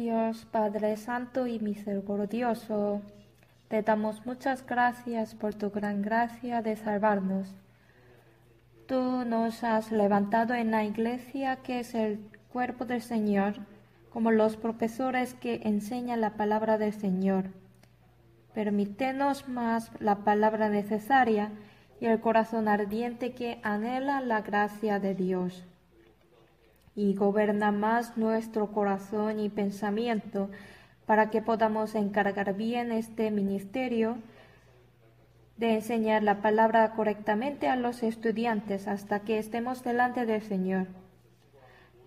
Dios Padre Santo y Misericordioso, te damos muchas gracias por tu gran gracia de salvarnos. Tú nos has levantado en la Iglesia, que es el cuerpo del Señor, como los profesores que enseñan la palabra del Señor. Permítenos más la palabra necesaria y el corazón ardiente que anhela la gracia de Dios. Y gobierna más nuestro corazón y pensamiento para que podamos encargar bien este ministerio de enseñar la palabra correctamente a los estudiantes hasta que estemos delante del Señor.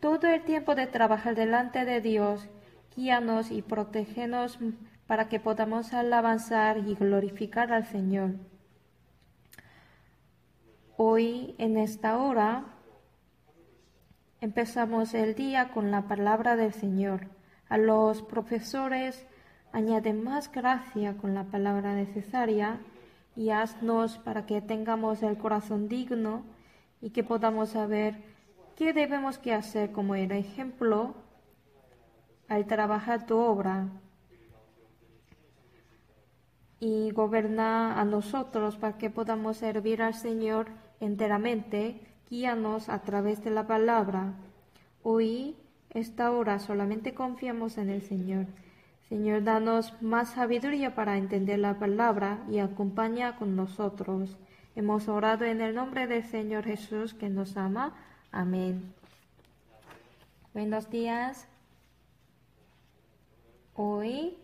Todo el tiempo de trabajar delante de Dios, guíanos y protégenos para que podamos alabanzar y glorificar al Señor. Hoy, en esta hora, empezamos el día con la palabra del Señor. A los profesores añade más gracia con la palabra necesaria y haznos para que tengamos el corazón digno y que podamos saber qué debemos que hacer como el ejemplo al trabajar tu obra. Y gobierna a nosotros para que podamos servir al Señor enteramente. Guíanos a través de la palabra. Hoy, esta hora, solamente confiamos en el Señor. Señor, danos más sabiduría para entender la palabra y acompaña con nosotros. Hemos orado en el nombre del Señor Jesús, que nos ama. Amén. Buenos días. Hoy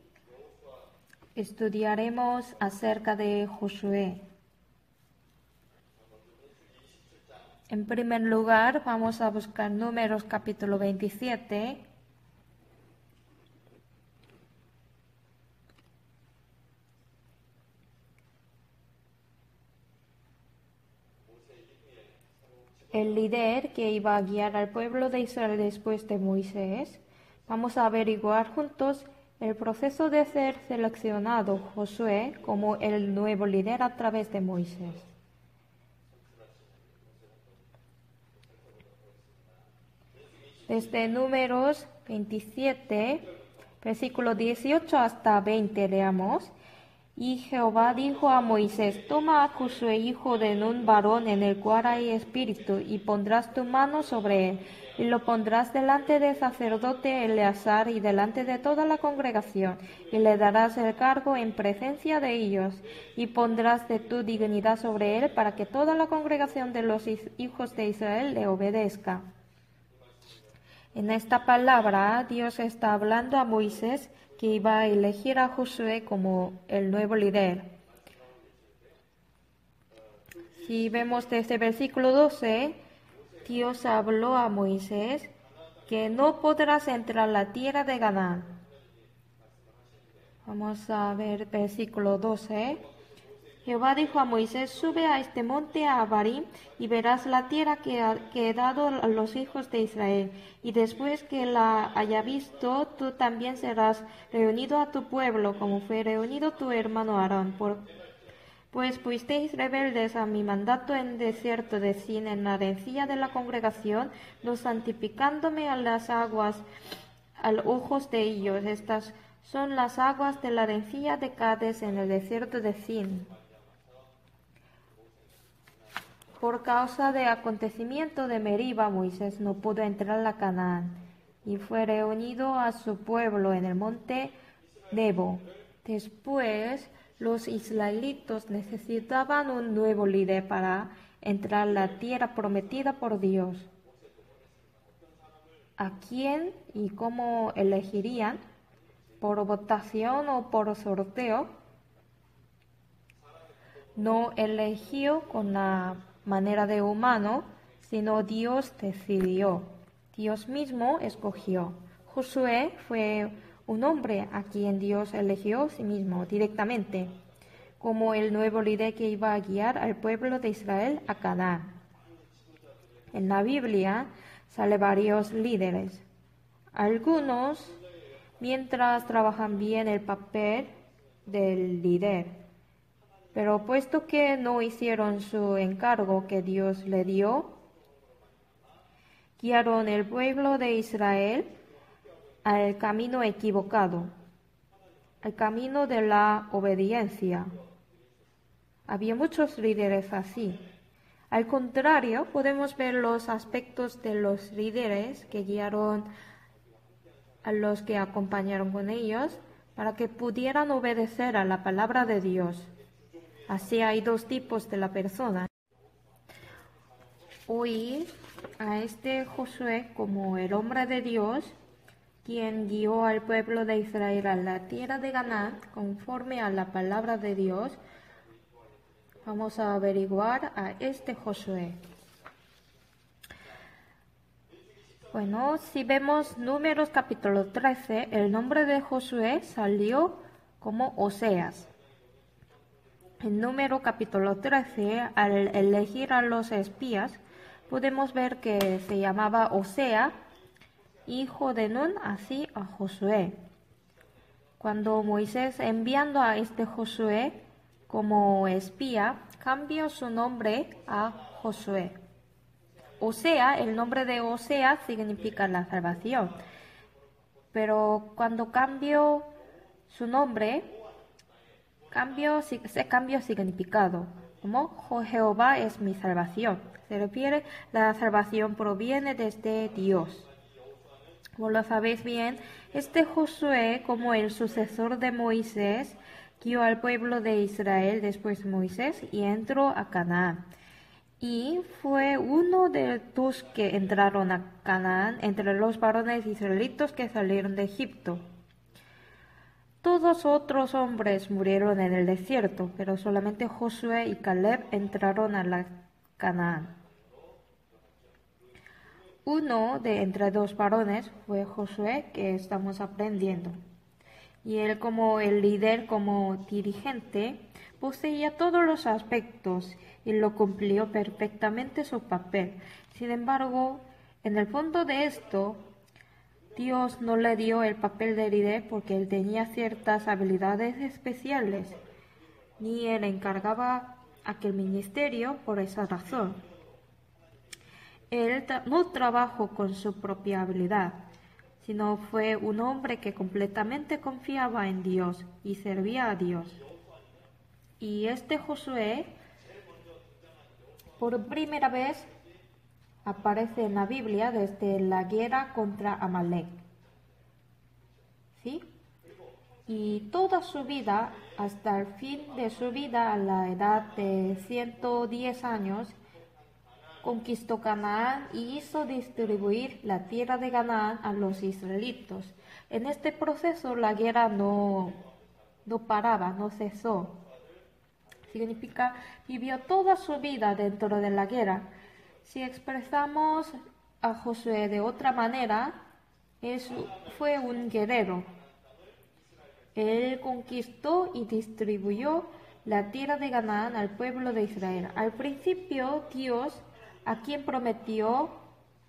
estudiaremos acerca de Josué. En primer lugar, vamos a buscar Números capítulo 27. El líder que iba a guiar al pueblo de Israel después de Moisés. Vamos a averiguar juntos el proceso de ser seleccionado Josué como el nuevo líder a través de Moisés. Desde Números 27, versículo 18 hasta 20, leamos. Y Jehová dijo a Moisés: Toma a Josué, hijo de Nun, varón en el cual hay espíritu, y pondrás tu mano sobre él, y lo pondrás delante del sacerdote Eleazar y delante de toda la congregación, y le darás el cargo en presencia de ellos, y pondrás de tu dignidad sobre él, para que toda la congregación de los hijos de Israel le obedezca. En esta palabra, Dios está hablando a Moisés, que iba a elegir a Josué como el nuevo líder. Si vemos desde el versículo 12, Dios habló a Moisés que no podrás entrar a la tierra de Canaán. Vamos a ver versículo 12. Jehová dijo a Moisés: Sube a este monte a Abarim y verás la tierra que he dado a los hijos de Israel. Y después que la haya visto, tú también serás reunido a tu pueblo, como fue reunido tu hermano Aarón. Pues fuisteis rebeldes a mi mandato en el desierto de Sin, en la rencilla de la congregación, no santificándome a las aguas a los ojos de ellos. Estas son las aguas de la rencilla de Cades en el desierto de Sin. Por causa del acontecimiento de Meriba, Moisés no pudo entrar a Canaán, y fue reunido a su pueblo en el monte Nebo. Después, los israelitas necesitaban un nuevo líder para entrar a la tierra prometida por Dios. ¿A quién y cómo elegirían? ¿Por votación o por sorteo? No eligió con la manera de humano, sino Dios decidió. Dios mismo escogió. Josué fue un hombre a quien Dios eligió a sí mismo directamente, como el nuevo líder que iba a guiar al pueblo de Israel a Canaán. En la Biblia sale varios líderes. Algunos, mientras trabajan bien el papel del líder, pero puesto que no hicieron su encargo que Dios le dio, guiaron el pueblo de Israel al camino equivocado, al camino de la obediencia. Había muchos líderes así. Al contrario, podemos ver los aspectos de los líderes que guiaron a los que acompañaron con ellos para que pudieran obedecer a la palabra de Dios. Así hay dos tipos de la persona. Hoy a este Josué como el hombre de Dios, quien guió al pueblo de Israel a la tierra de Canaán conforme a la palabra de Dios, vamos a averiguar a este Josué. Bueno, si vemos Números capítulo 13, el nombre de Josué salió como Oseas. En Número capítulo 13, al elegir a los espías, podemos ver que se llamaba Osea, hijo de Nun, así a Josué. Cuando Moisés, enviando a este Josué como espía, cambió su nombre a Josué. Osea, el nombre de Osea significa la salvación, pero cuando cambió su nombre, se cambió significado, como Jehová es mi salvación. Se refiere, la salvación proviene desde Dios. Como lo sabéis bien, este Josué, como el sucesor de Moisés, guió al pueblo de Israel después de Moisés y entró a Canaán. Y fue uno de los que entraron a Canaán entre los varones israelitos que salieron de Egipto. Todos otros hombres murieron en el desierto, pero solamente Josué y Caleb entraron a la Canaán. Uno de entre dos varones fue Josué, que estamos aprendiendo. Y él como el líder, como dirigente, poseía todos los aspectos y lo cumplió perfectamente su papel. Sin embargo, en el fondo de esto, Dios no le dio el papel de líder porque él tenía ciertas habilidades especiales, ni él encargaba aquel ministerio por esa razón. Él no trabajó con su propia habilidad, sino fue un hombre que completamente confiaba en Dios y servía a Dios. Y este Josué, por primera vez, aparece en la Biblia desde la guerra contra Amalek. ¿Sí? Y toda su vida, hasta el fin de su vida, a la edad de 110 años, conquistó Canaán y hizo distribuir la tierra de Canaán a los israelitos. En este proceso la guerra no paraba, no cesó. Significa, vivió toda su vida dentro de la guerra. Si expresamos a Josué de otra manera, fue un guerrero. Él conquistó y distribuyó la tierra de Canaán al pueblo de Israel. Al principio, Dios, a quien prometió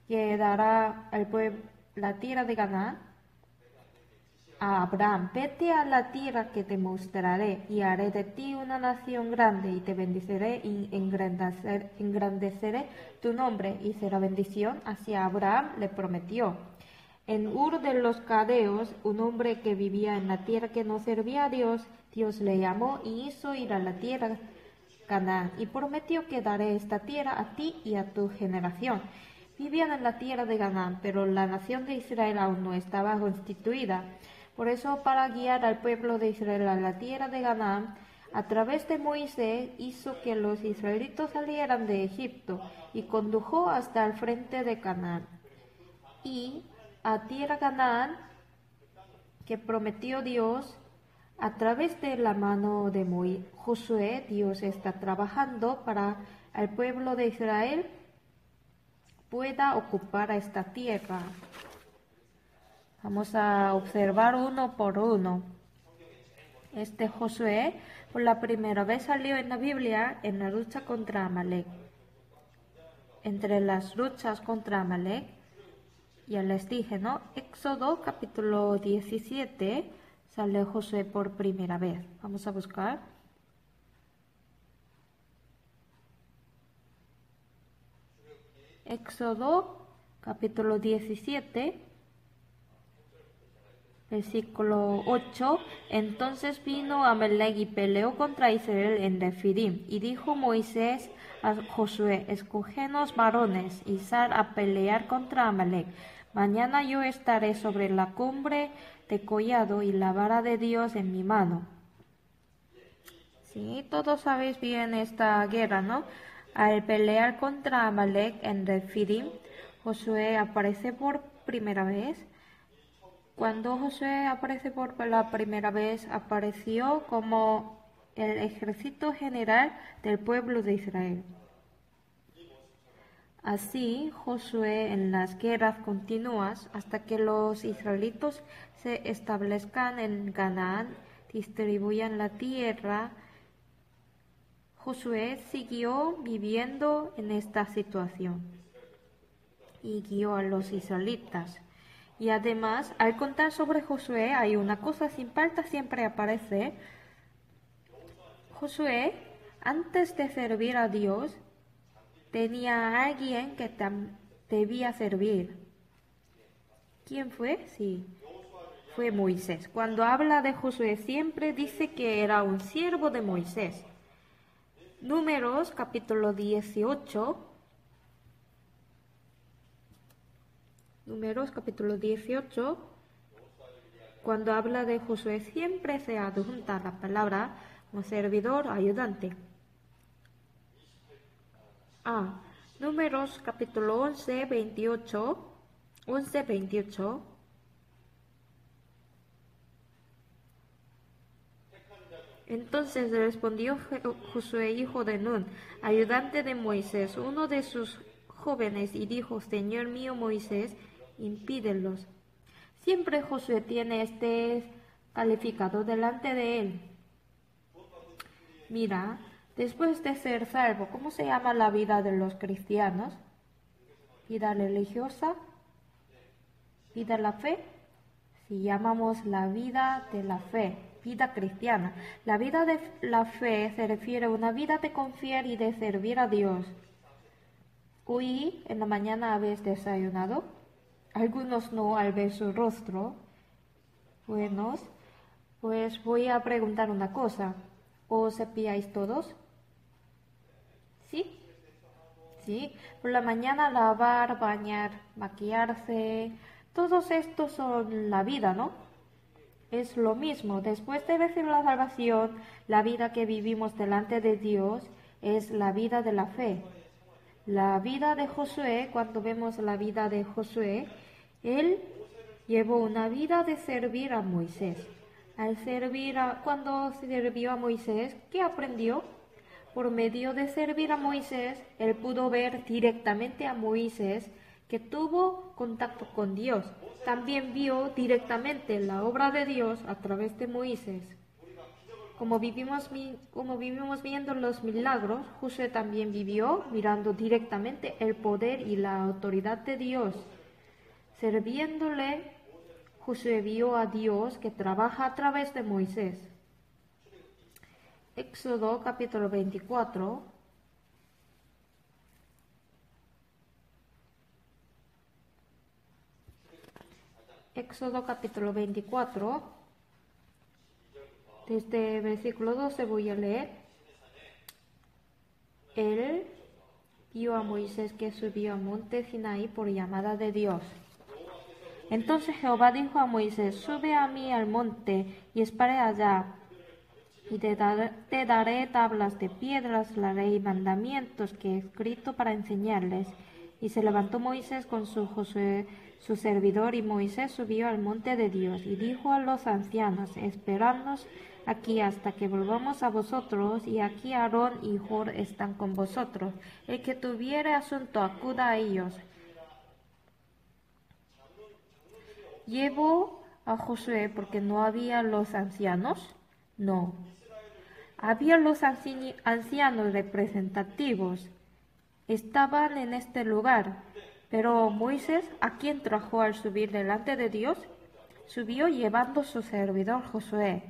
que dará al pueblo la tierra de Canaán, a Abraham: vete a la tierra que te mostraré, y haré de ti una nación grande, y te bendeciré y engrandeceré tu nombre, y será bendición. Hacia Abraham le prometió. En Ur de los Caldeos, un hombre que vivía en la tierra que no servía a Dios, Dios le llamó y hizo ir a la tierra Canaán, y prometió que daré esta tierra a ti y a tu generación. Vivían en la tierra de Canaán, pero la nación de Israel aún no estaba constituida. Por eso, para guiar al pueblo de Israel a la tierra de Canaán, a través de Moisés hizo que los israelitos salieran de Egipto y condujo hasta el frente de Canaán. Y a tierra Canaán, que prometió Dios a través de la mano de Josué, Dios está trabajando para el pueblo de Israel pueda ocupar esta tierra. Vamos a observar uno por uno. Este Josué por la primera vez salió en la Biblia en la lucha contra Amalek. Entre las luchas contra Amalek, ya les dije, ¿no? Éxodo capítulo 17 sale Josué por primera vez. Vamos a buscar. Éxodo capítulo 17. Versículo 8. Entonces vino Amalek y peleó contra Israel en Refidim. Y dijo Moisés a Josué, escógenos varones y sal a pelear contra Amalek. Mañana yo estaré sobre la cumbre de collado y la vara de Dios en mi mano. Sí, todos sabéis bien esta guerra, ¿no? Al pelear contra Amalek en Refidim, Josué aparece por primera vez. Cuando Josué aparece por la primera vez, apareció como el ejército general del pueblo de Israel. Así, Josué en las guerras continuas hasta que los israelitos se establezcan en Canaán, distribuyan la tierra. Josué siguió viviendo en esta situación y guió a los israelitas. Y además, al contar sobre Josué, hay una cosa sin falta siempre aparece. Josué, antes de servir a Dios, tenía a alguien que debía servir. ¿Quién fue? Sí, fue Moisés. Cuando habla de Josué siempre dice que era un siervo de Moisés. Números capítulo 18. Números capítulo 18. Cuando habla de Josué siempre se adjunta la palabra como servidor ayudante. Números capítulo 11, 28. 11, 28. Entonces respondió Josué, hijo de Nun, ayudante de Moisés, uno de sus jóvenes, y dijo, Señor mío Moisés, impídelos. Siempre Josué tiene este calificado delante de él. Mira, después de ser salvo, ¿cómo se llama la vida de los cristianos? ¿Vida religiosa? ¿Vida de la fe? Si llamamos la vida de la fe, vida cristiana. La vida de la fe se refiere a una vida de confiar y de servir a Dios. Hoy en la mañana habéis desayunado. Algunos no al ver su rostro. Buenos, pues voy a preguntar una cosa. ¿Os cepilláis todos? ¿Sí? Sí. Por la mañana lavar, bañar, maquillarse. Todos estos son la vida, ¿no? Es lo mismo. Después de recibir la salvación, la vida que vivimos delante de Dios es la vida de la fe. La vida de Josué, cuando vemos la vida de Josué, él llevó una vida de servir a Moisés. Cuando sirvió a Moisés, ¿qué aprendió? Por medio de servir a Moisés, él pudo ver directamente a Moisés que tuvo contacto con Dios. También vio directamente la obra de Dios a través de Moisés. Como vivimos viendo los milagros, Josué también vivió mirando directamente el poder y la autoridad de Dios. Sirviéndole, Josué vio a Dios que trabaja a través de Moisés. Éxodo capítulo 24. Éxodo capítulo 24. Desde el versículo 12 voy a leer. Él vio a Moisés que subió al monte Sinaí por llamada de Dios. Entonces Jehová dijo a Moisés, sube a mí al monte y esperé allá, y te daré tablas de piedras, la ley y mandamientos que he escrito para enseñarles. Y se levantó Moisés con Josué, su servidor, y Moisés subió al monte de Dios, y dijo a los ancianos, esperadnos aquí hasta que volvamos a vosotros, y aquí Aarón y Hur están con vosotros. El que tuviere asunto, acuda a ellos. ¿Llevó a Josué porque no había los ancianos? No. Había los ancianos representativos. Estaban en este lugar. Pero Moisés, ¿a quién trajo al subir delante de Dios? Subió llevando su servidor Josué.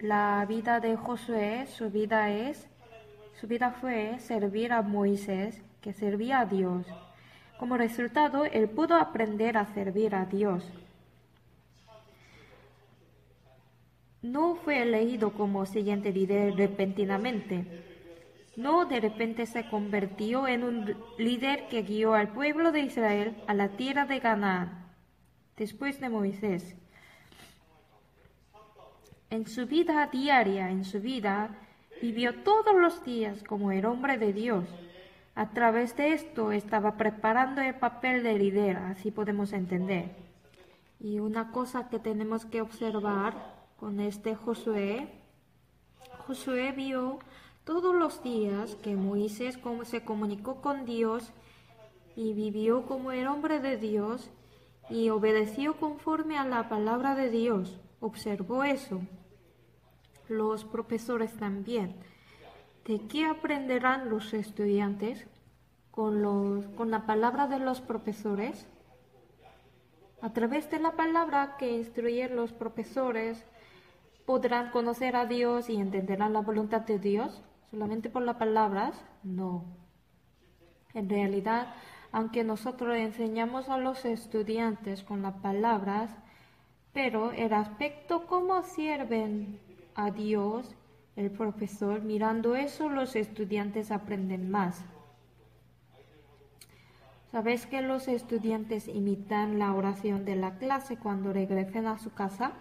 La vida de Josué, su vida fue servir a Moisés, que servía a Dios. Como resultado, él pudo aprender a servir a Dios. No fue elegido como siguiente líder repentinamente. No de repente se convirtió en un líder que guió al pueblo de Israel a la tierra de Canaán, después de Moisés. En su vida diaria, vivió todos los días como el hombre de Dios. A través de esto estaba preparando el papel de líder, así podemos entender. Y una cosa que tenemos que observar con este Josué vio todos los días que Moisés se comunicó con Dios y vivió como el hombre de Dios y obedeció conforme a la palabra de Dios. Observó eso. Los profesores también. ¿De qué aprenderán los estudiantes con la palabra de los profesores? A través de la palabra que instruyen los profesores, ¿podrán conocer a Dios y entenderán la voluntad de Dios? ¿Solamente por las palabras? No. En realidad, aunque nosotros enseñamos a los estudiantes con las palabras, pero el aspecto cómo sirven a Dios, el profesor, mirando eso, los estudiantes aprenden más. ¿Sabes que los estudiantes imitan la oración de la clase cuando regresen a su casa?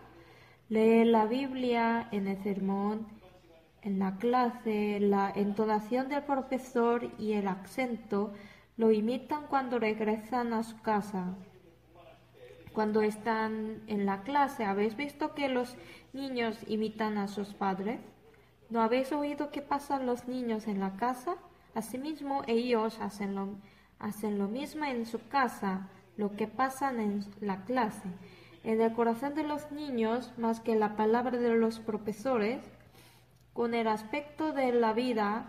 Leen la Biblia en el sermón, en la clase, la entonación del profesor y el acento lo imitan cuando regresan a su casa. Cuando están en la clase, ¿habéis visto que los niños imitan a sus padres? ¿No habéis oído qué pasan los niños en la casa? Asimismo, ellos hacen lo mismo en su casa, lo que pasan en la clase. En el corazón de los niños, más que la palabra de los profesores, con el aspecto de la vida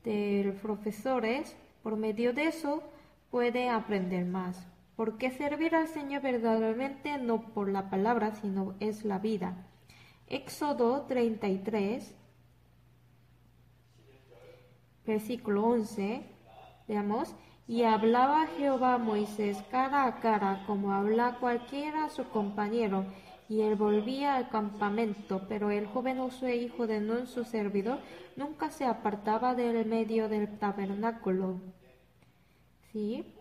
de los profesores, por medio de eso puede aprender más. Porque servir al Señor verdaderamente no por la palabra, sino es la vida. Éxodo 33, versículo 11, veamos. Y hablaba Jehová a Moisés cara a cara, como habla cualquiera a su compañero. Y él volvía al campamento, pero el joven Josué, hijo de Nun, su servidor, nunca se apartaba del medio del tabernáculo. ¿Sí?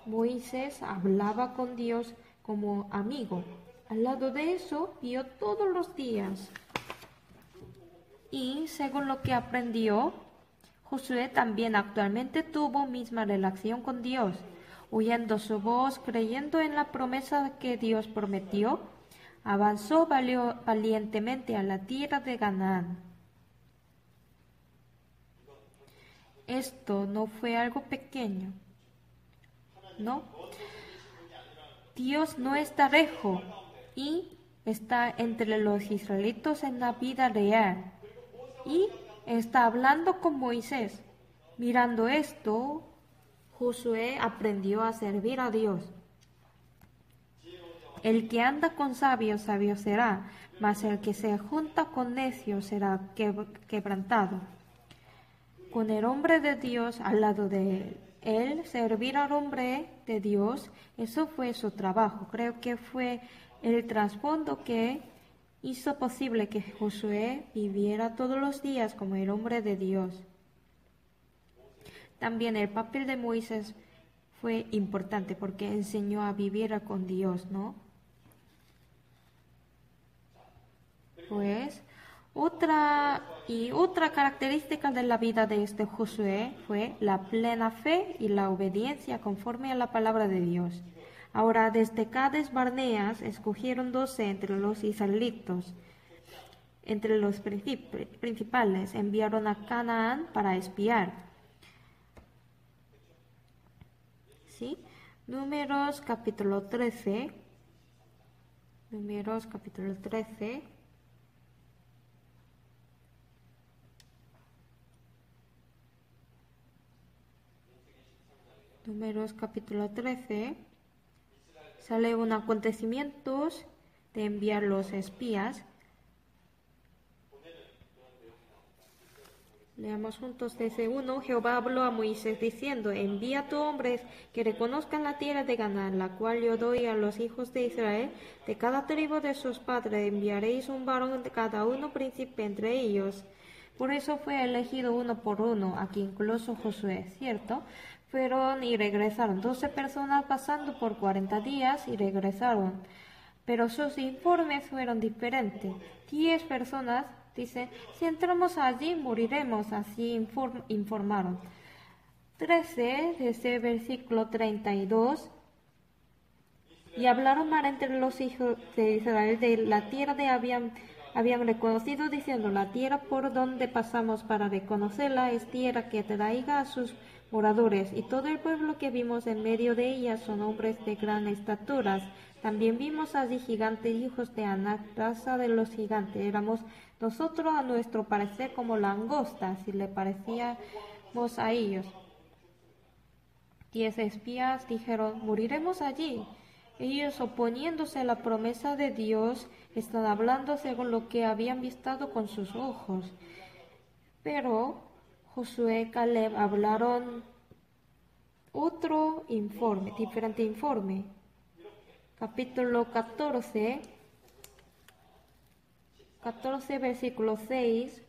Moisés hablaba con Dios como amigo. Al lado de eso, vio todos los días. Y según lo que aprendió, Josué también actualmente tuvo misma relación con Dios, oyendo su voz, creyendo en la promesa que Dios prometió, avanzó valientemente a la tierra de Canaán. Esto no fue algo pequeño, ¿no? Dios no está lejos y está entre los israelitas en la vida real. Y está hablando con Moisés. Mirando esto, Josué aprendió a servir a Dios. El que anda con sabios, sabio será, mas el que se junta con necios será quebrantado. Con el hombre de Dios al lado de él, servir al hombre de Dios, eso fue su trabajo. Creo que fue el trasfondo que hizo posible que Josué viviera todos los días como el hombre de Dios. También el papel de Moisés fue importante porque enseñó a vivir con Dios, ¿no? Pues otra característica de la vida de este Josué fue la plena fe y la obediencia conforme a la palabra de Dios. Ahora desde Cades Barneas escogieron 12 entre los israelitas. Entre los principales enviaron a Canaán para espiar. ¿Sí? Números capítulo 13. Números capítulo 13. Números capítulo 13. Sale un acontecimiento de enviar los espías. Leamos juntos desde 1. Jehová habló a Moisés diciendo, envía a tus hombres que reconozcan la tierra de Canaán, la cual yo doy a los hijos de Israel. De cada tribu de sus padres enviaréis un varón de cada uno príncipe entre ellos. Por eso fue elegido uno por uno, aquí incluso Josué, ¿cierto? Fueron y regresaron 12 personas pasando por 40 días y regresaron. Pero sus informes fueron diferentes. 10 personas dicen, si entramos allí moriremos, así informaron. 13, desde el versículo 32, y hablaron mal entre los hijos de Israel de la tierra de habían reconocido, diciendo, la tierra por donde pasamos para reconocerla es tierra que traiga a sus moradores, y todo el pueblo que vimos en medio de ella son hombres de gran estatura. También vimos allí gigantes, hijos de Anak, raza de los gigantes. Éramos nosotros a nuestro parecer como langostas, si le parecíamos a ellos. 10 espías dijeron, moriremos allí. Ellos, oponiéndose a la promesa de Dios, están hablando según lo que habían visto con sus ojos. Pero Josué y Caleb hablaron otro informe, diferente informe. Capítulo 14, versículo 6.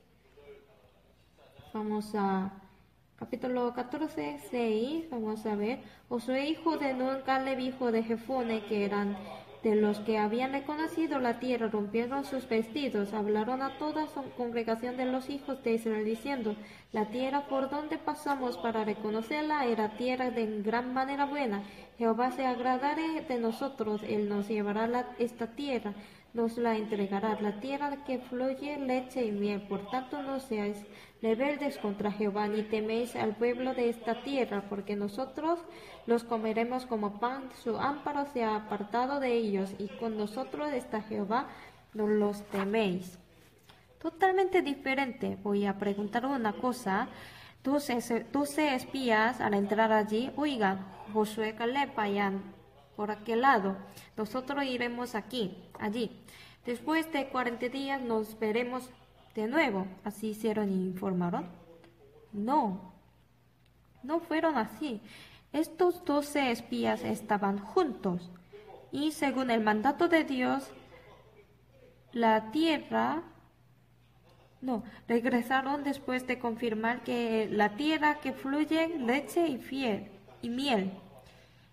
Capítulo 14, 6, vamos a ver. Josué, hijo de Nun, Caleb, hijo de Jefone, que eran de los que habían reconocido la tierra, rompieron sus vestidos, hablaron a toda su congregación de los hijos de Israel, diciendo, la tierra por donde pasamos para reconocerla era tierra de gran manera buena. Jehová se agradará de nosotros, él nos llevará esta tierra, nos la entregará, la tierra que fluye leche y miel. Por tanto, no seáis rebeldes contra Jehová, ni teméis al pueblo de esta tierra, porque nosotros los comeremos como pan, su amparo se ha apartado de ellos, y con nosotros está Jehová, no los teméis. Totalmente diferente. Voy a preguntar una cosa. 12 espías al entrar allí, oigan, Josué, Caleb, vayan por aquel lado, nosotros iremos allí. Después de 40 días nos veremos de nuevo. ¿Así hicieron y informaron? No fueron así. Estos 12 espías estaban juntos y según el mandato de Dios, regresaron después de confirmar que la tierra que fluye leche y miel.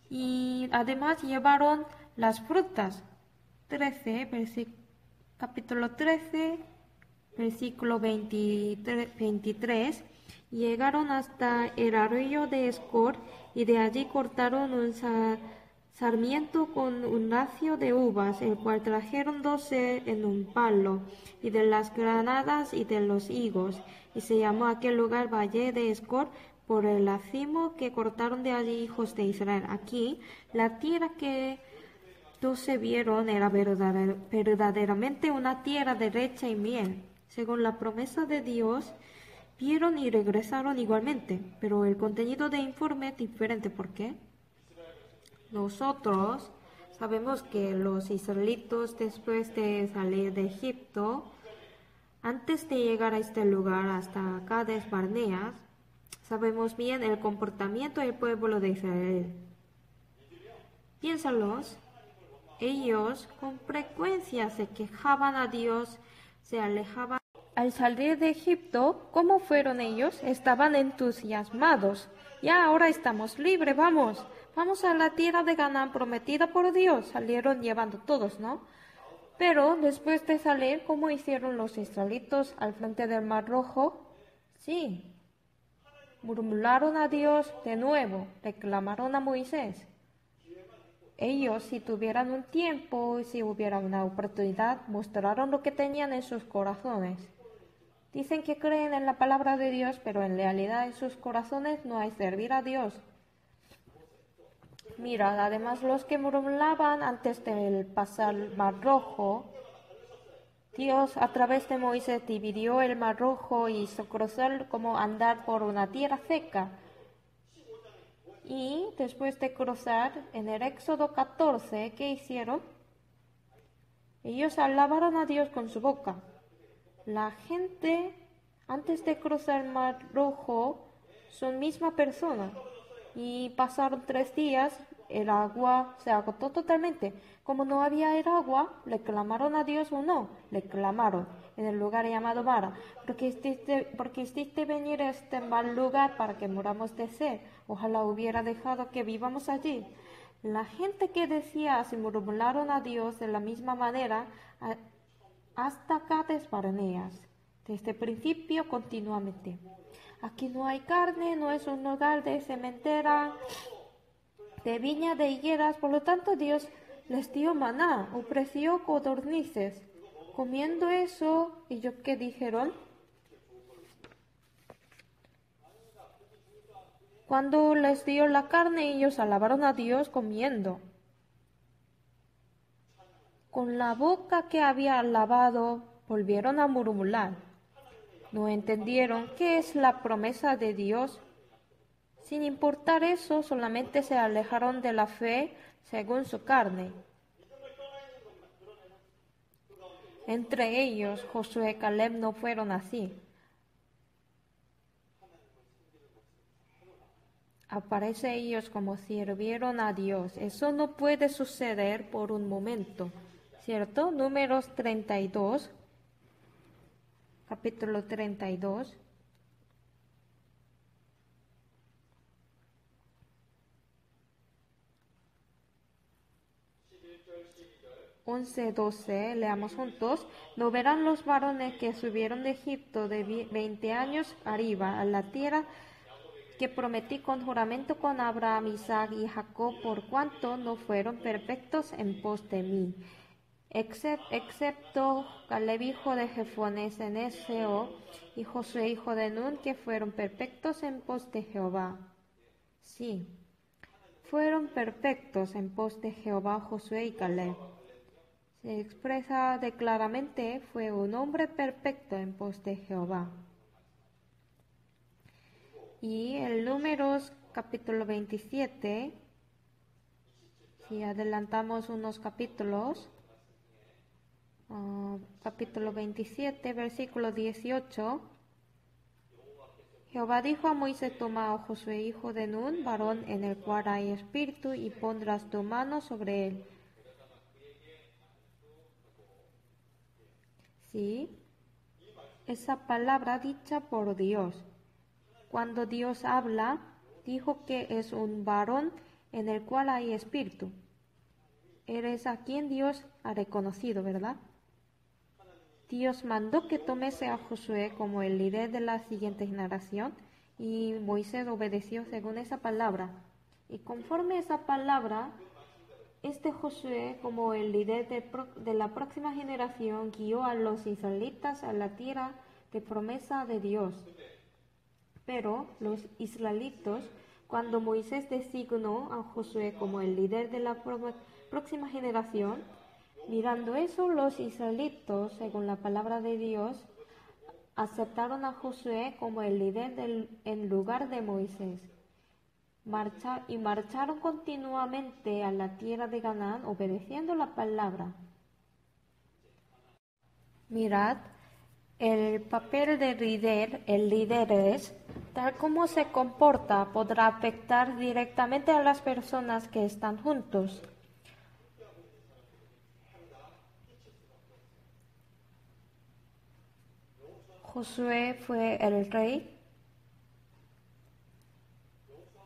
Y además llevaron las frutas. Capítulo 13, versículo 23. Llegaron hasta el arroyo de Escor y de allí cortaron un sarmiento con un lacio de uvas, el cual trajeron 12 en un palo, y de las granadas y de los higos. Y se llamó aquel lugar Valle de Escor, por el racimo que cortaron de allí hijos de Israel. Aquí, la tierra que 12 vieron era verdaderamente una tierra de leche y miel. Según la promesa de Dios, vieron y regresaron igualmente, pero el contenido de informe es diferente. ¿Por qué? Nosotros sabemos que los israelitas, después de salir de Egipto, antes de llegar a este lugar, hasta Cades Barnea, sabemos bien el comportamiento del pueblo de Israel. Piénsalos, ellos con frecuencia se quejaban a Dios, se alejaban. Al salir de Egipto, ¿cómo fueron ellos? Estaban entusiasmados. Ya ahora estamos libres, vamos a la tierra de Canaán prometida por Dios. Salieron llevando todos, ¿no? Pero después de salir, ¿cómo hicieron los israelitas al frente del Mar Rojo? Sí, murmuraron a Dios de nuevo, reclamaron a Moisés. Ellos, si tuvieran un tiempo, si hubiera una oportunidad, mostraron lo que tenían en sus corazones. Dicen que creen en la palabra de Dios, pero en realidad en sus corazones no hay servir a Dios. Mira, además los que murmuraban antes de pasar el Mar Rojo, Dios a través de Moisés dividió el Mar Rojo y hizo cruzar como andar por una tierra seca. Y después de cruzar, en el Éxodo 14, ¿qué hicieron? Ellos alabaron a Dios con su boca. La gente antes de cruzar el Mar Rojo, son misma persona. Y pasaron 3 días, el agua se agotó totalmente. Como no había el agua, ¿le clamaron a Dios o no? Le clamaron en el lugar llamado Mara. Porque hiciste venir a este mal lugar para que muramos de sed. Ojalá hubiera dejado que vivamos allí. La gente que decía se murmuraron a Dios de la misma manera hasta Cades Barneas, desde el principio continuamente. Aquí no hay carne, no es un lugar de cementera, de viña de higueras, por lo tanto Dios les dio maná, ofreció codornices. Comiendo eso, ¿ellos qué dijeron? Cuando les dio la carne, ellos alabaron a Dios comiendo. Con la boca que había lavado, volvieron a murmurar. No entendieron qué es la promesa de Dios. Sin importar eso, solamente se alejaron de la fe según su carne. Entre ellos, Josué y Caleb no fueron así. Aparece ellos como sirvieron a Dios. Eso no puede suceder por un momento, ¿cierto? Números 32, capítulo 32. 11-12, leamos juntos. ¿No verán los varones que subieron de Egipto de 20 años arriba a la tierra que prometí con juramento con Abraham, Isaac y Jacob, por cuanto no fueron perfectos en pos de mí? Excepto Caleb hijo de Jefones en Eseo y Josué hijo de Nun, que fueron perfectos en pos de Jehová. Sí, fueron perfectos en pos de Jehová Josué y Caleb. Se expresa de claramente, fue un hombre perfecto en pos de Jehová. Y el Números capítulo 27, si adelantamos unos capítulos, capítulo 27, versículo 18, Jehová dijo a Moisés: toma a Josué hijo de Nun, varón en el cual hay espíritu, y pondrás tu mano sobre él. Sí, esa palabra dicha por Dios. Cuando Dios habla, dijo que es un varón en el cual hay espíritu. Eres a quien Dios ha reconocido, ¿verdad? Dios mandó que tomase a Josué como el líder de la siguiente generación y Moisés obedeció según esa palabra. Y conforme a esa palabra, este Josué, como el líder de la próxima generación, guió a los israelitas a la tierra de promesa de Dios. Pero los israelitas, cuando Moisés designó a Josué como el líder de la próxima generación, mirando eso, los israelitas, según la palabra de Dios, aceptaron a Josué como el líder en lugar de Moisés. Marcharon continuamente a la tierra de Canaán obedeciendo la palabra. Mirad, el papel de líder, el líder es, tal como se comporta, podrá afectar directamente a las personas que están juntos. Josué fue el rey.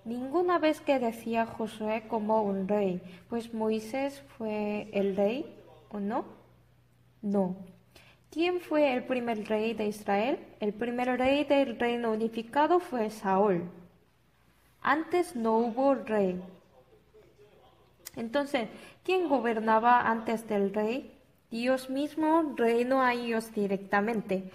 Ninguna vez que decía Josué como un rey, pues Moisés fue el rey, ¿o no? No. ¿Quién fue el primer rey de Israel? El primer rey del reino unificado fue Saúl. Antes no hubo rey. Entonces, ¿quién gobernaba antes del rey? Dios mismo reinó a ellos directamente.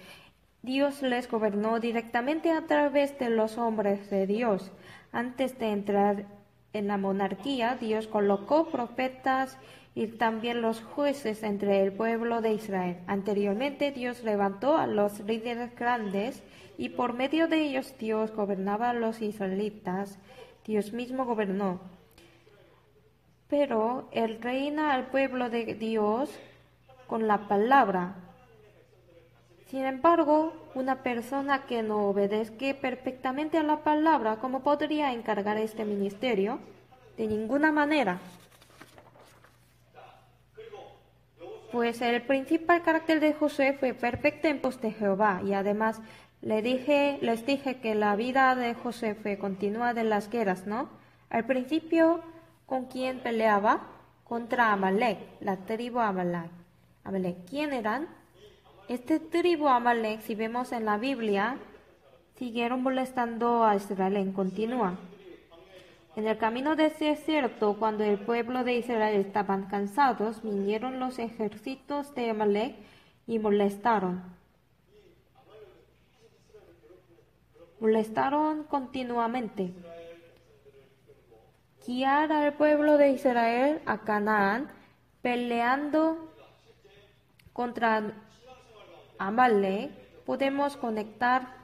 Dios les gobernó directamente a través de los hombres de Dios. Antes de entrar en la monarquía, Dios colocó profetas y también los jueces entre el pueblo de Israel. Anteriormente, Dios levantó a los líderes grandes y por medio de ellos Dios gobernaba a los israelitas. Dios mismo gobernó. Pero Él reina al pueblo de Dios con la palabra. Sin embargo, una persona que no obedezca perfectamente a la palabra, ¿cómo podría encargar este ministerio? De ninguna manera. Pues el principal carácter de Josué fue perfecto en pos de Jehová, y además les dije que la vida de Josué fue continua de las guerras, ¿no? Al principio, ¿con quién peleaba? Contra Amalek, la tribu Amalek. ¿Quién eran? Este tribu Amalek, si vemos en la Biblia, siguieron molestando a Israel en continua. En el camino del desierto, cuando el pueblo de Israel estaban cansados, vinieron los ejércitos de Amalek y molestaron. Molestaron continuamente. Guiar al pueblo de Israel a Canaán, peleando contra Amalek, podemos conectar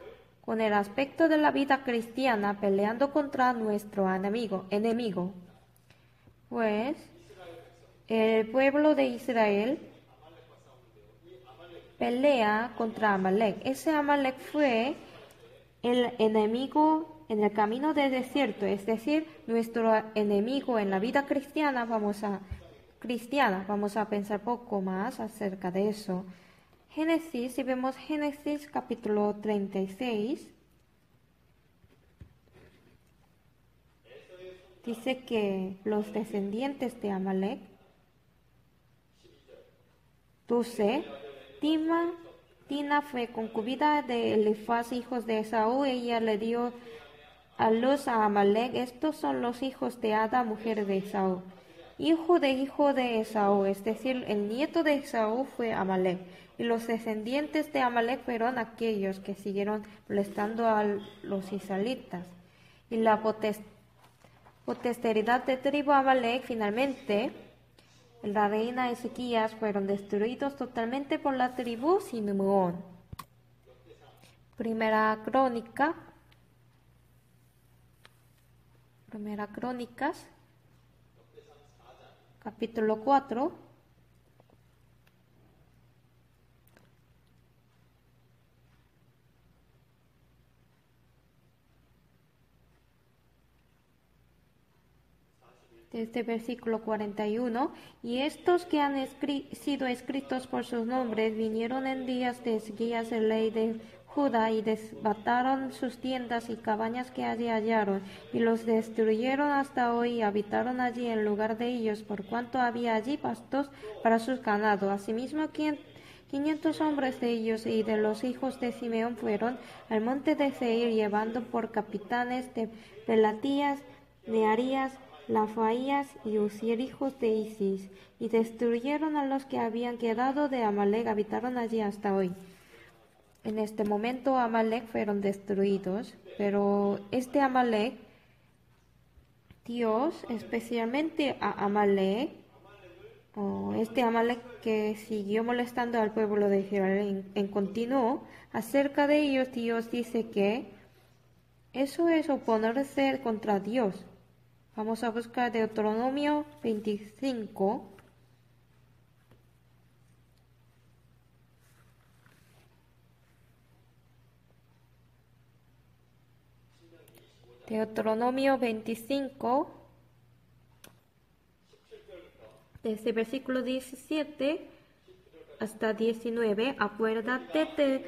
con el aspecto de la vida cristiana peleando contra nuestro enemigo. Pues el pueblo de Israel pelea contra Amalek. Ese Amalek fue el enemigo en el camino del desierto, es decir, nuestro enemigo en la vida cristiana. Vamos a pensar poco más acerca de eso. Génesis, si vemos Génesis capítulo 36, dice que los descendientes de Amalek, 12, Tina fue concubina de Elifaz, hijos de Esaú. Ella le dio a luz a Amalek. Estos son los hijos de Ada, mujer de Esaú. Hijo de Esaú, es decir, el nieto de Esaú fue Amalek. Y los descendientes de Amalek fueron aquellos que siguieron molestando a los israelitas. Y la posteridad de tribu Amalek, finalmente, la reina Ezequías, fueron destruidos totalmente por la tribu Simeón. Primera Crónicas, capítulo 4. Desde versículo 41, y estos que han sido escritos por sus nombres vinieron en días de Ezequías el rey de Judá y desbataron sus tiendas y cabañas que allí hallaron y los destruyeron hasta hoy y habitaron allí en lugar de ellos por cuanto había allí pastos para sus ganados. Asimismo 500 hombres de ellos y de los hijos de Simeón fueron al monte de Seir llevando por capitanes de Pelatías, Nearías, Lafaías y Uziel, hijos de Isis, y destruyeron a los que habían quedado de Amalek, habitaron allí hasta hoy. En este momento Amalek fueron destruidos, pero este Amalek, Dios, especialmente a Amalek, este Amalek que siguió molestando al pueblo de Israel en continuo, acerca de ellos Dios dice que eso es oponerse contra Dios. Vamos a buscar Deuteronomio 25. Deuteronomio 25, desde el versículo 17 hasta 19. Acuérdate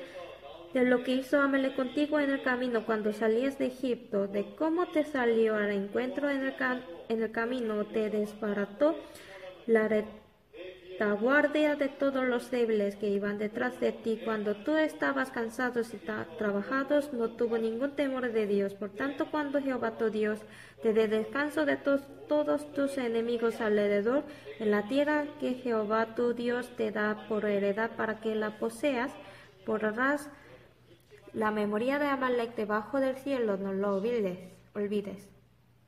de lo que hizo Amalek contigo en el camino cuando salías de Egipto, de cómo te salió al encuentro en el camino, te desbarató la retaguardia de todos los débiles que iban detrás de ti. Cuando tú estabas cansados y trabajados, no tuvo ningún temor de Dios. Por tanto, cuando Jehová tu Dios te dé descanso de todos tus enemigos alrededor, en la tierra que Jehová tu Dios te da por heredad para que la poseas, borrarás la memoria de Amalek debajo del cielo, no lo olvides.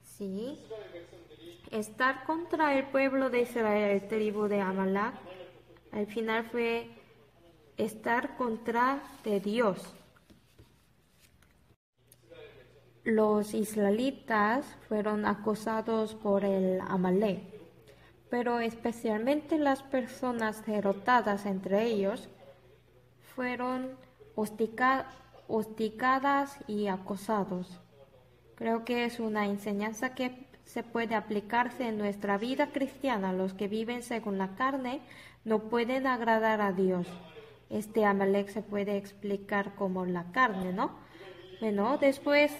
¿Sí? Estar contra el pueblo de Israel, tribu de Amalek, al final fue estar contra de Dios. Los israelitas fueron acosados por el Amalek, pero especialmente las personas derrotadas entre ellos fueron hostigadas y acosados. Creo que es una enseñanza que se puede aplicarse en nuestra vida cristiana. Los que viven según la carne no pueden agradar a Dios. Este Amalek se puede explicar como la carne, ¿no? Bueno, después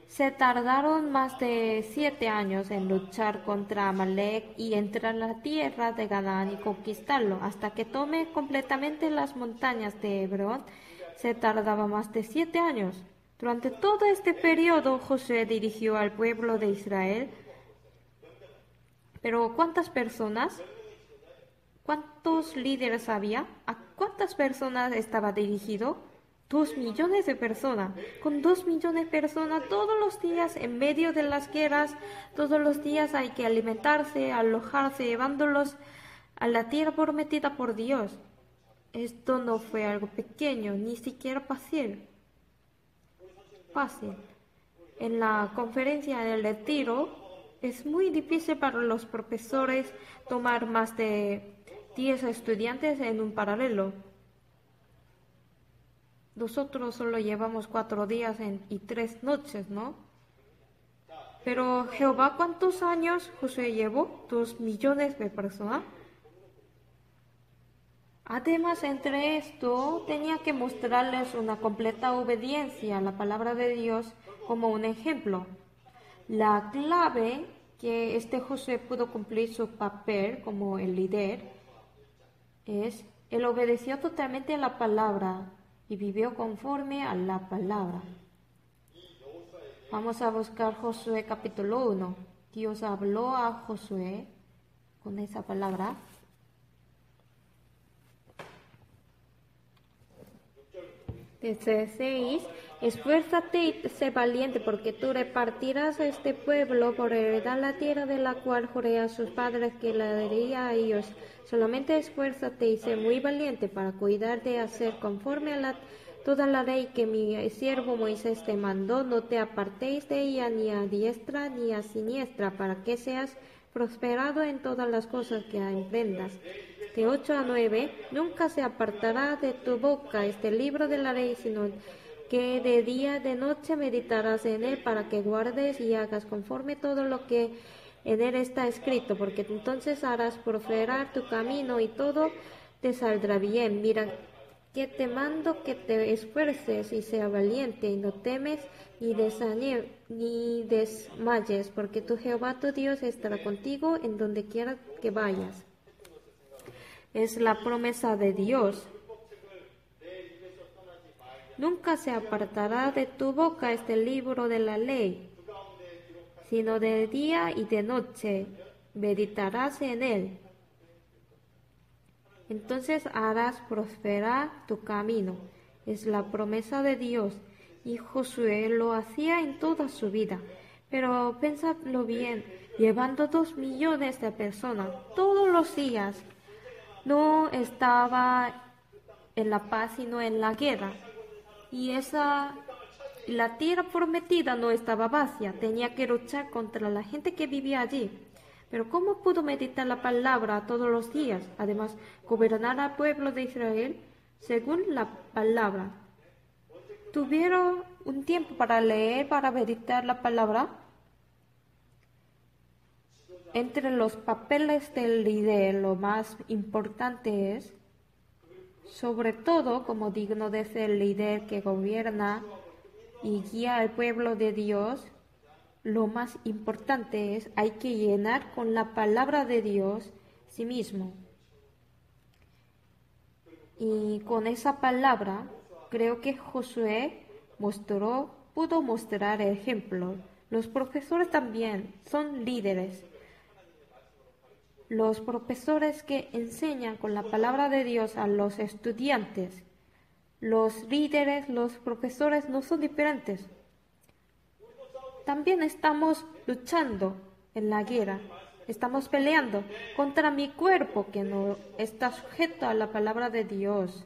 se tardaron más de 7 años en luchar contra Amalek y entrar a la tierra de Canaán y conquistarlo. Hasta que tome completamente las montañas de Hebrón, se tardaba más de 7 años. Durante todo este periodo, Josué dirigió al pueblo de Israel. Pero ¿cuántas personas? ¿Cuántos líderes había? ¿A cuántas personas estaba dirigido? 2 millones de personas. Con 2 millones de personas todos los días en medio de las guerras, todos los días hay que alimentarse, alojarse, llevándolos a la tierra prometida por Dios. Esto no fue algo pequeño, ni siquiera fácil. En la conferencia del retiro es muy difícil para los profesores tomar más de 10 estudiantes en un paralelo. Nosotros solo llevamos 4 días y 3 noches, ¿no? Pero Jehová, ¿cuántos años Josué llevó? 2 millones de personas. Además, entre esto, tenía que mostrarles una completa obediencia a la palabra de Dios como un ejemplo. La clave que este Josué pudo cumplir su papel como el líder es, él obedeció totalmente a la palabra y vivió conforme a la palabra. Vamos a buscar Josué capítulo 1. Dios habló a Josué con esa palabra. Desde 6, esfuérzate y sé valiente, porque tú repartirás a este pueblo por heredar la tierra de la cual juré a sus padres que la daría a ellos. Solamente esfuérzate y sé muy valiente para cuidar de hacer conforme a toda la ley que mi siervo Moisés te mandó. No te apartéis de ella ni a diestra ni a siniestra, para que seas prosperado en todas las cosas que emprendas. De 8 a 9, nunca se apartará de tu boca este libro de la ley, sino que de día y de noche meditarás en él, para que guardes y hagas conforme todo lo que en él está escrito, porque entonces harás prosperar tu camino y todo te saldrá bien. Mira que te mando que te esfuerces y sea valiente, y no temes ni desmayes, porque tu Jehová tu Dios estará contigo en donde quiera que vayas. Es la promesa de Dios. Nunca se apartará de tu boca este libro de la ley, sino de día y de noche meditarás en él. Entonces harás prosperar tu camino. Es la promesa de Dios. Y Josué lo hacía en toda su vida. Pero pensadlo bien, llevando 2 millones de personas todos los días, no estaba en la paz, sino en la guerra. Y la tierra prometida no estaba vacía, tenía que luchar contra la gente que vivía allí. Pero ¿cómo pudo meditar la palabra todos los días? Además, gobernar al pueblo de Israel según la palabra. ¿Tuvieron un tiempo para leer, para meditar la palabra? Entre los papeles del líder, lo más importante es, sobre todo como digno de ser líder que gobierna y guía al pueblo de Dios, lo más importante es, hay que llenar con la palabra de Dios sí mismo. Y con esa palabra, creo que Josué pudo mostrar ejemplo. Los profesores también son líderes. Los profesores que enseñan con la palabra de Dios a los estudiantes, los líderes, los profesores no son diferentes. También estamos luchando en la guerra. Estamos peleando contra mi cuerpo que no está sujeto a la palabra de Dios.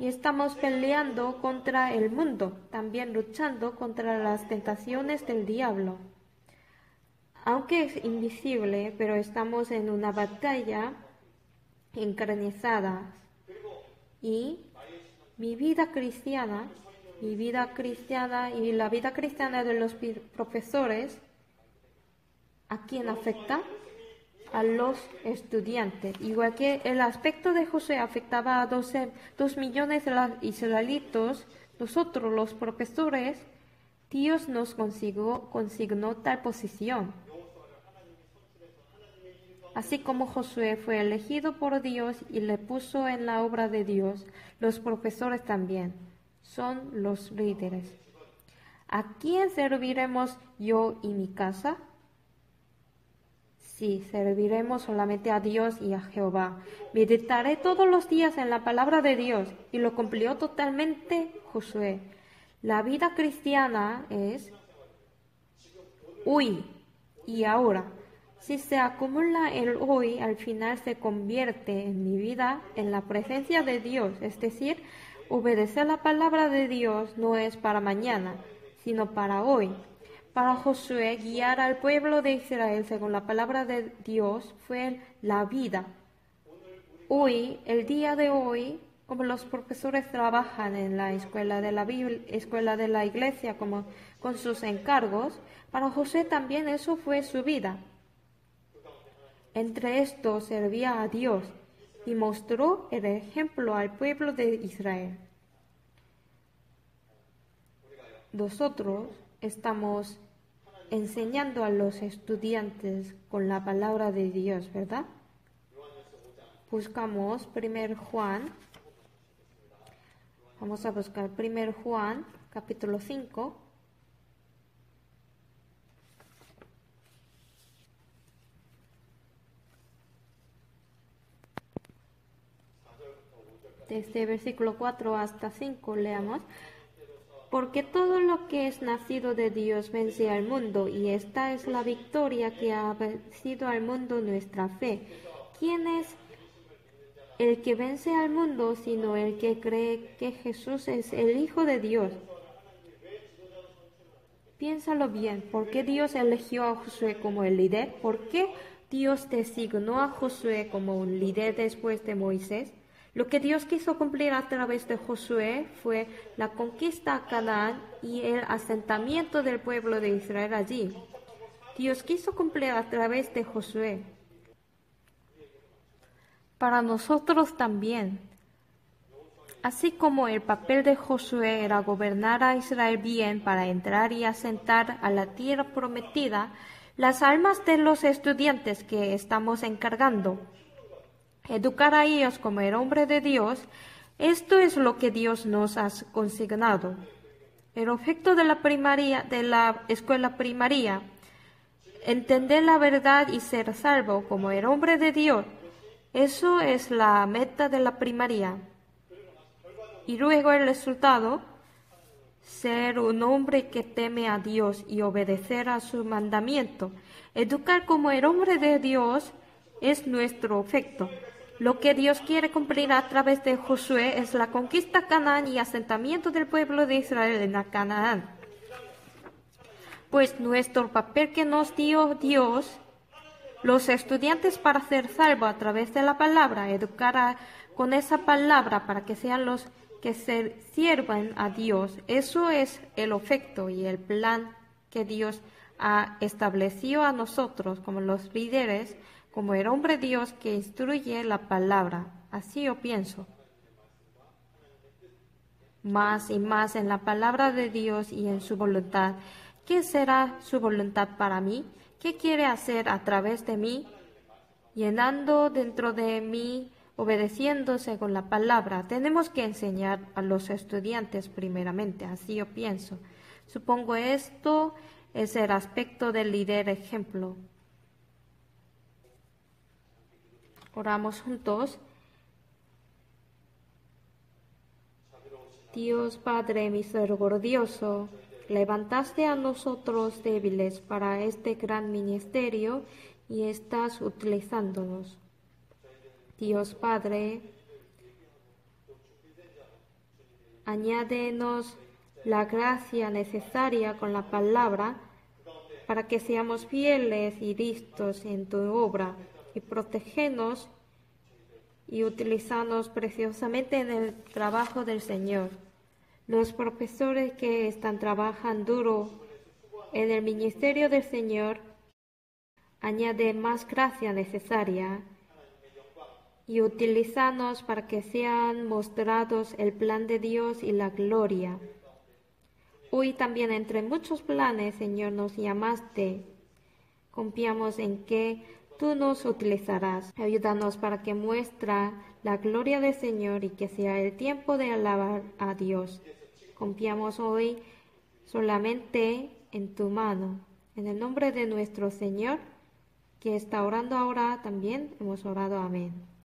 Y estamos peleando contra el mundo, también luchando contra las tentaciones del diablo. Aunque es invisible, pero estamos en una batalla encarnizada. Y mi vida cristiana y la vida cristiana de los profesores, ¿a quién afecta? A los estudiantes. Igual que el aspecto de Josué afectaba a 2 millones de israelitas, nosotros los profesores, Dios nos consignó tal posición. Así como Josué fue elegido por Dios y le puso en la obra de Dios, los profesores también son los líderes. ¿A quién serviremos yo y mi casa? Sí, serviremos solamente a Dios y a Jehová. Meditaré todos los días en la palabra de Dios, y lo cumplió totalmente Josué. La vida cristiana es hoy y ahora. Si se acumula el hoy, al final se convierte en mi vida en la presencia de Dios. Es decir, obedecer la palabra de Dios no es para mañana, sino para hoy. Para Josué, guiar al pueblo de Israel según la palabra de Dios fue la vida. Hoy, el día de hoy, como los profesores trabajan en la escuela de la escuela de la iglesia como con sus encargos, para Josué también eso fue su vida. Entre estos servía a Dios y mostró el ejemplo al pueblo de Israel. Nosotros estamos enseñando a los estudiantes con la palabra de Dios, ¿verdad? Buscamos 1 Juan. Vamos a buscar 1 Juan, capítulo 5. Desde versículo 4 hasta 5 leamos. Porque todo lo que es nacido de Dios vence al mundo, y esta es la victoria que ha vencido al mundo, nuestra fe. ¿Quién es el que vence al mundo, sino el que cree que Jesús es el Hijo de Dios? Piénsalo bien, ¿por qué Dios eligió a Josué como el líder? ¿Por qué Dios designó a Josué como un líder después de Moisés? Lo que Dios quiso cumplir a través de Josué fue la conquista a Canaán y el asentamiento del pueblo de Israel allí. Dios quiso cumplir a través de Josué. Para nosotros también. Así como el papel de Josué era gobernar a Israel bien para entrar y asentar a la tierra prometida, las almas de los estudiantes que estamos encargando, educar a ellos como el hombre de Dios, esto es lo que Dios nos ha consignado. El objeto de la escuela primaria, entender la verdad y ser salvo como el hombre de Dios, eso es la meta de la primaria. Y luego el resultado, ser un hombre que teme a Dios y obedecer a su mandamiento. Educar como el hombre de Dios es nuestro objeto. Lo que Dios quiere cumplir a través de Josué es la conquista de Canaán y asentamiento del pueblo de Israel en la Canaán. Pues nuestro papel que nos dio Dios, los estudiantes para ser salvos a través de la palabra, educar con esa palabra para que sean los que se sirvan a Dios. Eso es el objeto y el plan que Dios ha establecido a nosotros como los líderes, como el hombre Dios que instruye la palabra. Así yo pienso. Más y más en la palabra de Dios y en su voluntad. ¿Qué será su voluntad para mí? ¿Qué quiere hacer a través de mí? Llenando dentro de mí, obedeciendo según la palabra. Tenemos que enseñar a los estudiantes primeramente. Así yo pienso. Supongo esto es el aspecto del líder ejemplo. Oramos juntos. Dios Padre misericordioso, levantaste a nosotros débiles para este gran ministerio y estás utilizándonos. Dios Padre, añádenos la gracia necesaria con la palabra para que seamos fieles y listos en tu obra, y protégenos y utilizarnos preciosamente en el trabajo del Señor. Los profesores que están trabajando duro en el ministerio del Señor, añade más gracia necesaria y utilizarnos para que sean mostrados el plan de Dios y la gloria. Hoy también entre muchos planes, Señor, nos llamaste. Confiamos en que tú nos utilizarás. Ayúdanos para que muestre la gloria del Señor y que sea el tiempo de alabar a Dios. Confiamos hoy solamente en tu mano. En el nombre de nuestro Señor, que está orando ahora, también hemos orado. Amén.